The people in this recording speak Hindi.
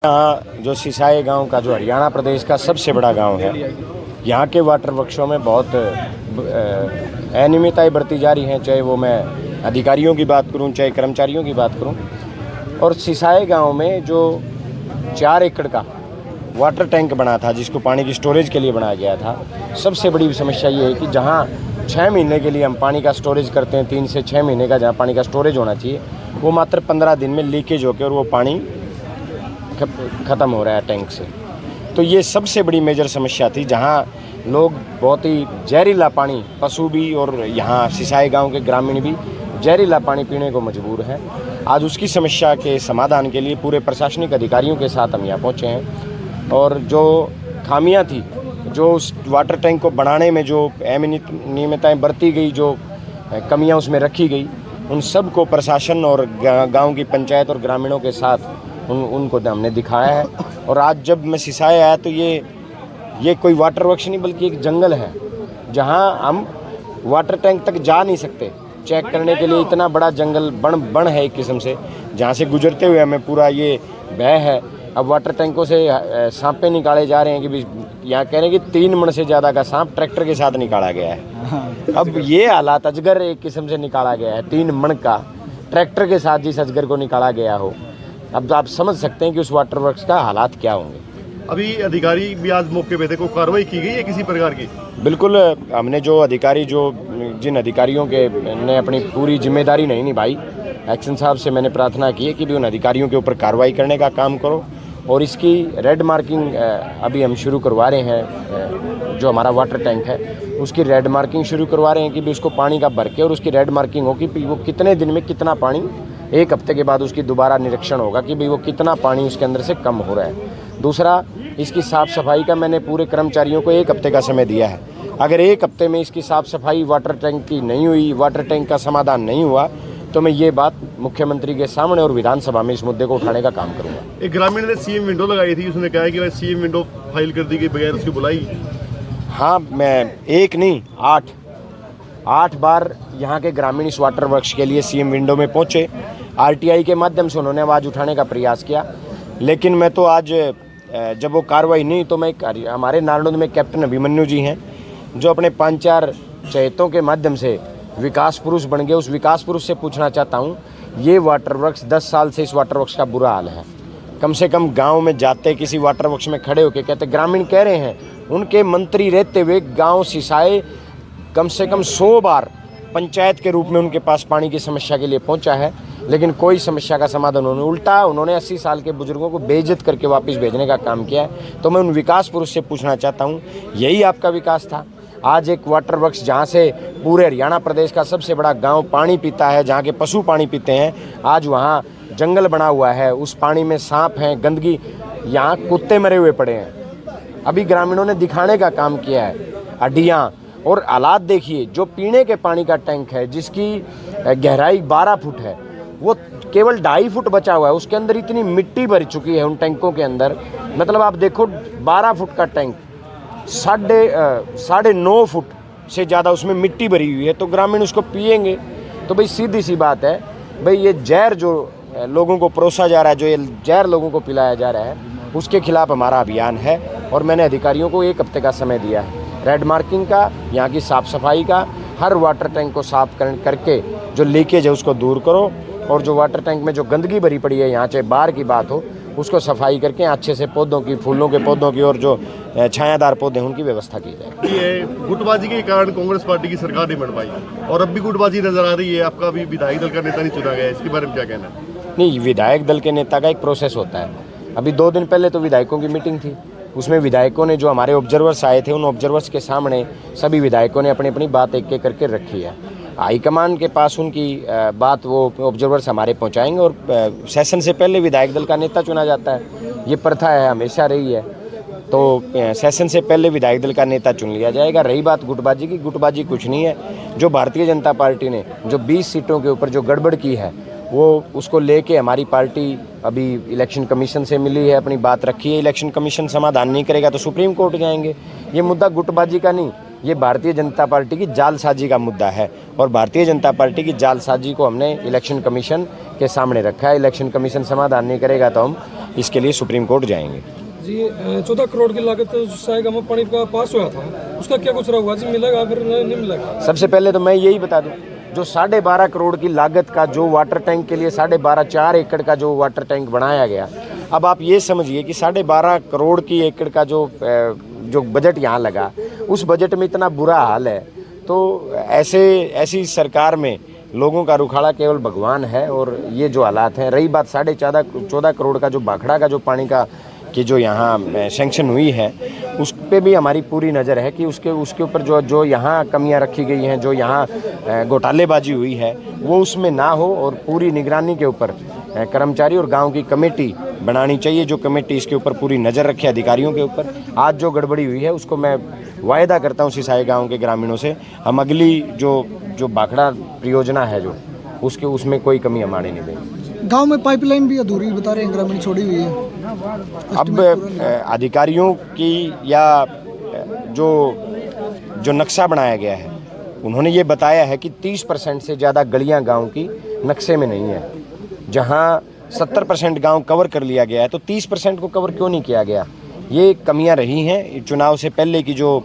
यहाँ जो सिसाई गांव का जो हरियाणा प्रदेश का सबसे बड़ा गांव है, यहाँ के वाटर वर्क्सों में बहुत अनियमितताएं बरती जा रही हैं, चाहे वो मैं अधिकारियों की बात करूं, चाहे कर्मचारियों की बात करूं। और सिसाई गांव में जो 4 एकड़ का वाटर टैंक बना था, जिसको पानी की स्टोरेज के लिए बनाया गया था, सबसे बड़ी समस्या ये है कि जहाँ 6 महीने के लिए हम पानी का स्टोरेज करते हैं, 3 से 6 महीने का जहाँ पानी का स्टोरेज होना चाहिए, वो मात्र 15 दिन में लीकेज होकर और वो पानी ख़त्म हो रहा है टैंक से। तो ये सबसे बड़ी मेजर समस्या थी, जहाँ लोग बहुत ही जहरीला पानी, पशु भी और यहाँ सिसाई गांव के ग्रामीण भी जहरीला पानी पीने को मजबूर हैं। आज उसकी समस्या के समाधान के लिए पूरे प्रशासनिक अधिकारियों के साथ हम यहाँ पहुँचे हैं और जो खामियाँ थी, जो उस वाटर टैंक को बनाने में जो अनियमितताएं बरती गई, जो कमियाँ उसमें रखी गई, उन सब को प्रशासन और गाँव की पंचायत और ग्रामीणों के साथ उनको हमने दिखाया है। और आज जब मैं सिसाई आया तो ये कोई वाटर वर्क्स नहीं बल्कि एक जंगल है, जहां हम वाटर टैंक तक जा नहीं सकते। चेक करने के लिए इतना बड़ा जंगल बन है एक किस्म से, जहां से गुजरते हुए हमें पूरा ये भय है। अब वाटर टैंकों से सांपें निकाले जा रहे हैं कि यहाँ कह रहे हैं कि 3 मन से ज़्यादा का सांप ट्रैक्टर के साथ निकाला गया है। अब ये हालात, अजगर एक किस्म से निकाला गया है, 3 मन का ट्रैक्टर के साथ जिस अजगर को निकाला गया हो, अब तो आप समझ सकते हैं कि उस वाटर वर्क्स का हालात क्या होंगे। अभी अधिकारी भी आज मौके पे थे, कोई कार्रवाई की गई है किसी प्रकार की? बिल्कुल, हमने जिन अधिकारियों के ने अपनी पूरी जिम्मेदारी नहीं निभाई, एक्शन साहब से मैंने प्रार्थना की है कि भी उन अधिकारियों के ऊपर कार्रवाई करने का काम करो। और इसकी रेड मार्किंग अभी हम शुरू करवा रहे हैं, जो हमारा वाटर टैंक है उसकी रेड मार्किंग शुरू करवा रहे हैं कि भी उसको पानी का भर के और उसकी रेड मार्किंग हो कि वो कितने दिन में कितना पानी, 1 हफ्ते के बाद उसकी दोबारा निरीक्षण होगा कि भाई वो कितना पानी उसके अंदर से कम हो रहा है। दूसरा, इसकी साफ़ सफाई का मैंने पूरे कर्मचारियों को 1 हफ्ते का समय दिया है। अगर 1 हफ्ते में इसकी साफ़ सफाई वाटर टैंक की नहीं हुई, वाटर टैंक का समाधान नहीं हुआ, तो मैं ये बात मुख्यमंत्री के सामने और विधानसभा में इस मुद्दे को उठाने का काम करूँगा। एक ग्रामीण ने सीएम विंडो लगाई थी, उसने कहा कि सीएम विंडो फाइल कर दी गई बगैर उसकी बुलाई। हाँ, मैं 1 नहीं 8 बार यहाँ के ग्रामीण इस वाटर वर्क्स के लिए सीएम विंडो में पहुँचे। आरटीआई के माध्यम से उन्होंने आवाज़ उठाने का प्रयास किया, लेकिन मैं तो आज जब वो कार्रवाई नहीं, तो मैं हमारे नारनौंद में कैप्टन अभिमन्यु जी हैं, जो अपने 5-4 चहेतों के माध्यम से विकास पुरुष बन गए। उस विकास पुरुष से पूछना चाहता हूँ, ये वाटर वर्क्स 10 साल से इस वाटर वर्क्स का बुरा हाल है। कम से कम गांव में जाते, किसी वाटर वर्क्स में खड़े होकर कहते, ग्रामीण कह रहे हैं, उनके मंत्री रहते हुए गाँव सिसाई कम से कम 100 बार पंचायत के रूप में उनके पास पानी की समस्या के लिए पहुंचा है, लेकिन कोई समस्या का समाधान उन्होंने 80 साल के बुजुर्गों को बेइज्जत करके वापस भेजने का काम किया है। तो मैं उन विकास पुरुष से पूछना चाहता हूं, यही आपका विकास था? आज एक वाटर वर्क्स जहां से पूरे हरियाणा प्रदेश का सबसे बड़ा गांव पानी पीता है, जहां के पशु पानी पीते हैं, आज वहां जंगल बना हुआ है, उस पानी में सांप हैं, गंदगी, यहाँ कुत्ते मरे हुए पड़े हैं। अभी ग्रामीणों ने दिखाने का काम किया है, हड्डियाँ और हालात देखिए। जो पीने के पानी का टैंक है, जिसकी गहराई 12 फुट है, वो केवल 2.5 फुट बचा हुआ है। उसके अंदर इतनी मिट्टी भर चुकी है उन टैंकों के अंदर, मतलब आप देखो 12 फुट का टैंक, 9.5 फुट से ज़्यादा उसमें मिट्टी भरी हुई है। तो ग्रामीण उसको पिएंगे तो भाई सीधी सी बात है, भाई ये जहर जो लोगों को परोसा जा रहा है, जो ये जहर लोगों को पिलाया जा रहा है, उसके खिलाफ हमारा अभियान है। और मैंने अधिकारियों को 1 हफ्ते का समय दिया है, रेड मार्किंग का, यहाँ की साफ़ सफाई का, हर वाटर टैंक को साफ करके जो लीकेज है उसको दूर करो, और जो वाटर टैंक में जो गंदगी भरी पड़ी है, यहाँ चाहे बाहर की बात हो, उसको सफाई करके अच्छे से पौधों की, फूलों के पौधों की और जो छायादार पौधे उनकी व्यवस्था की जाए। ये गुटबाजी के कारण कांग्रेस पार्टी की सरकार नहीं बन पाई और अब भी गुटबाजी नजर आ रही है। आपका भी विधायक दल का नेता नहीं चुना गया, इसके बारे में क्या कहना है? नहीं, विधायक दल के नेता का एक प्रोसेस होता है। अभी 2 दिन पहले तो विधायकों की मीटिंग थी, उसमें विधायकों ने, जो हमारे ऑब्जर्वर्स आए थे, उन ऑब्जर्वर्स के सामने सभी विधायकों ने अपनी अपनी बात एक करके रखी है। हाईकमान के पास उनकी बात वो ऑब्जर्वर्स हमारे पहुंचाएंगे और सेशन से पहले विधायक दल का नेता चुना जाता है, ये प्रथा है, हमेशा रही है। तो सेशन से पहले विधायक दल का नेता चुन लिया जाएगा। रही बात गुटबाजी की, गुटबाजी कुछ नहीं है। जो भारतीय जनता पार्टी ने जो 20 सीटों के ऊपर जो गड़बड़ की है, वो उसको लेके हमारी पार्टी अभी इलेक्शन कमीशन से मिली है, अपनी बात रखी है। इलेक्शन कमीशन समाधान नहीं करेगा तो सुप्रीम कोर्ट जाएंगे। ये मुद्दा गुटबाजी का नहीं, ये भारतीय जनता पार्टी की जालसाजी का मुद्दा है और भारतीय जनता पार्टी की जालसाजी को हमने इलेक्शन कमीशन के सामने रखा है। इलेक्शन कमीशन समाधान नहीं करेगा तो हम इसके लिए सुप्रीम कोर्ट जाएंगे। जी 14 करोड़ की लागत सिसाई गांव में पानी का पास हुआ था, उसका क्या कुछ हुआ जी, मिलेगा फिर नहीं मिलेगा? सबसे पहले तो मैं यही बता दूं, जो 12.5 करोड़ की लागत का जो वाटर टैंक के लिए 4 एकड़ का जो वाटर टैंक बनाया गया, अब आप ये समझिए कि 12.5 करोड़ की एकड़ का जो बजट यहाँ लगा, उस बजट में इतना बुरा हाल है, तो ऐसी सरकार में लोगों का रुखाड़ा केवल भगवान है। और ये जो हालात हैं, रही बात 14.5 करोड़ का जो भाखड़ा का जो पानी का कि जो यहाँ सैंक्शन हुई है, उस पे भी हमारी पूरी नज़र है कि उसके ऊपर जो यहाँ कमियाँ रखी गई हैं, जो यहाँ घोटालेबाजी हुई है, वो उसमें ना हो और पूरी निगरानी के ऊपर कर्मचारी और गांव की कमेटी बनानी चाहिए, जो कमेटी इसके ऊपर पूरी नज़र रखे अधिकारियों के ऊपर। आज जो गड़बड़ी हुई है उसको मैं वायदा करता हूँ सिसाई गांव के ग्रामीणों से, हम अगली जो भाखड़ा परियोजना है जो उसमें कोई कमी हमारी नहीं देंगे। गांव में पाइपलाइन भी अधूरी बता रहे हैं, ग्रामीण छोड़ी हुई है। अब अधिकारियों की या जो नक्शा बनाया गया है, उन्होंने ये बताया है कि 30% से ज़्यादा गलियां गांव की नक्शे में नहीं है। जहां 70% गांव कवर कर लिया गया है, तो 30% को कवर क्यों नहीं किया गया? ये कमियां रही हैं चुनाव से पहले की जो